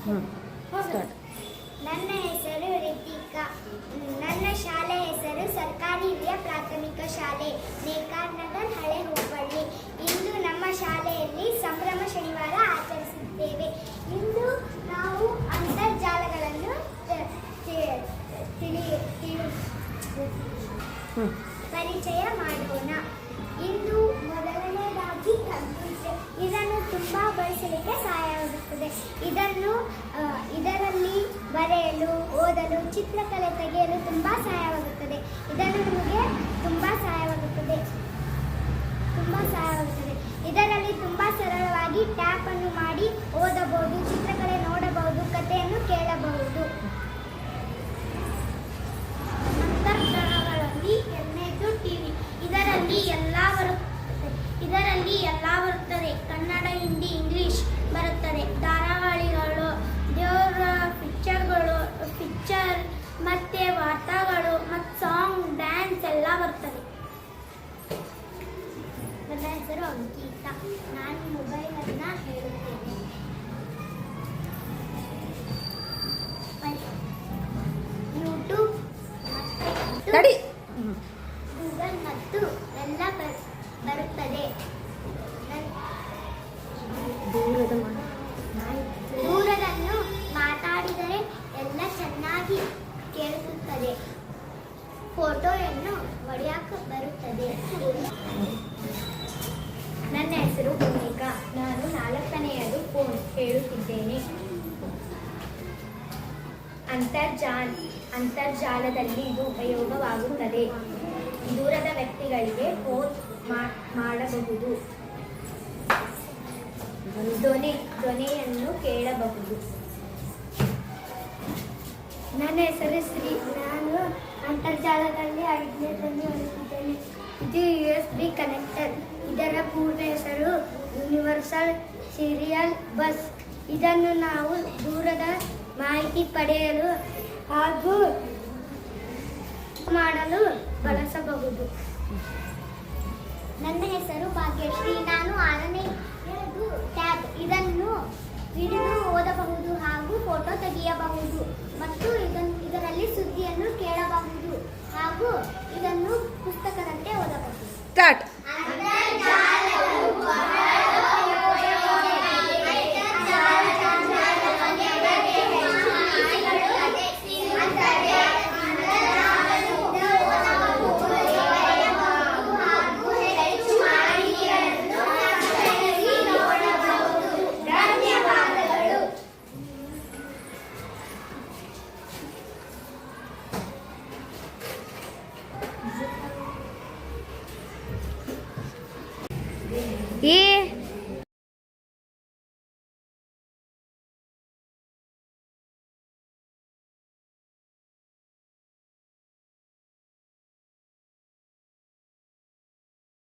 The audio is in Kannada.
ಸ್ಟಾರ್ಟ್. ನನ್ನ ಹೆಸರು ರಿತಿಕಾ. ನನ್ನ ಶಾಲೆ ಹೆಸರು ಸರ್ಕಾರಿ ಹಿರಿಯ ಪ್ರಾಥಮಿಕ ಶಾಲೆ ನೇಕಾರ್ನಗರ್ ಹಳೆ ಹುಬ್ಬಳ್ಳಿ. ಇಂದು ನಮ್ಮ ಶಾಲೆಯಲ್ಲಿ ಸಂಭ್ರಮ ಶನಿವಾರ ಆಚರಿಸಿದ್ದೇವೆ. ಇಂದು ನಾವು ಅಂತರ್ಜಾಲಗಳನ್ನು ಪರಿಚಯ ಮಾಡೋಣ. ಇಂದು ಮೊದಲನೇದಾಗಿ ಕಂಪ್ಯೂಟರ್. ಇದನ್ನು ತುಂಬ ಬಳಸಲಿಕ್ಕೆ ಸಹಾಯವಾಗುತ್ತದೆ. ಇದರಲ್ಲಿ ಬರೆಯಲು, ಓದಲು, ಚಿತ್ರಕಲೆ ತೆಗೆಯಲು ತುಂಬ ಸಹಾಯವಾಗುತ್ತದೆ. ಇದನ್ನು ನಮಗೆ ತುಂಬ ಸಹಾಯವಾಗುತ್ತದೆ. ಇದರಲ್ಲಿ ತುಂಬ ಸರಳವಾಗಿ ಟ್ಯಾಪ್ ಅನ್ನು ಮಾಡಿ ಓದಬಹುದು, ಚಿತ್ರಕಲೆ ನೋಡಬಹುದು, ಕಥೆಯನ್ನು ಕೇಳಬಹುದು. ಅಂತರ್ಜಾಲಗಳಲ್ಲಿ ಎರಡನೇದು ಟಿವಿ. ಇದರಲ್ಲಿ ಎಲ್ಲ ಬರುತ್ತದೆ. ಕನ್ನಡ, ಹಿಂದಿ, ಇಂಗ್ಲಿಷ್ ಬರುತ್ತದೆ. ಧಾರಾವಾಹಿಗಳು, ದೇವರ ಪಿಕ್ಚರ್ ಮತ್ತೆ ವಾರ್ತಾಗಳು ಮತ್ತು ಸಾಂಗ್, ಡ್ಯಾನ್ಸ್ ಎಲ್ಲ ಬರ್ತದೆ. ನನ್ನ ಹೆಸರು ಅಂಕಿತಾ. ನಾನು ಮೊಬೈಲನ್ನು ಹೇಳುತ್ತೇನೆ. ಯೂಟ್ಯೂಬ್, ಗೂಗಲ್ ಮತ್ತು ಎಲ್ಲ ಬರುತ್ತದೆ. ದೂರದನ್ನು ಮಾತಾಡಿದರೆ ಎಲ್ಲ ಚೆನ್ನಾಗಿ ಕೇಳಿಸುತ್ತದೆ. ಫೋಟೋಯನ್ನು ಹೊಡೆಯಕ್ಕೆ ಬರುತ್ತದೆ. ನನ್ನ ಹೆಸರು ಭೂಮಿಕಾ. ನಾನು 4ನೇಯದು ಫೋನ್ ಹೇಳುತ್ತಿದ್ದೇನೆ. ಅಂತರ್ಜಾಲದಲ್ಲಿ ಇದು ಉಪಯೋಗವಾಗುತ್ತದೆ. ದೂರದ ವ್ಯಕ್ತಿಗಳಿಗೆ ಫೋನ್ ಮಾಡಬಹುದು. ಧ್ವನಿಯನ್ನು ಕೇಳಬಹುದು. ನನ್ನ ಹೆಸರು ಶ್ರೀ. ನಾನು ಅಂತರ್ಜಾಲದಲ್ಲಿ 5ನೇದನ್ನು ಓದುತ್ತಿದ್ದೇನೆ. ಇದು USB ಕನೆಕ್ಟರ್. ಇದರ ಪೂರ್ಣ ಹೆಸರು ಯೂನಿವರ್ಸಲ್ ಸೀರಿಯಲ್ ಬಸ್. ಇದನ್ನು ನಾವು ದೂರದ ಮಾಹಿತಿ ಪಡೆಯಲು ಹಾಗೂ ಮಾಡಲು ಬಳಸಬಹುದು. ನನ್ನ ಹೆಸರು ಭಾಗ್ಯಶ್ರೀ. ನಾನು 6ನೇಯದು ಟ್ಯಾಬ್. ಇದನ್ನು ಹಿಡಿದು ಓದಬಹುದು ಹಾಗೂ ಫೋಟೋ ತೆಗೆಯಬಹುದು ಮತ್ತು ಇದರಲ್ಲಿ ಸುದ್ದಿಯನ್ನು ಕೇಳಬಹುದು ಹಾಗೂ ಇದನ್ನು ಪುಸ್ತಕದಂತೆ ಓದಬಹುದು. ಸ್ಟಾರ್ಟ್.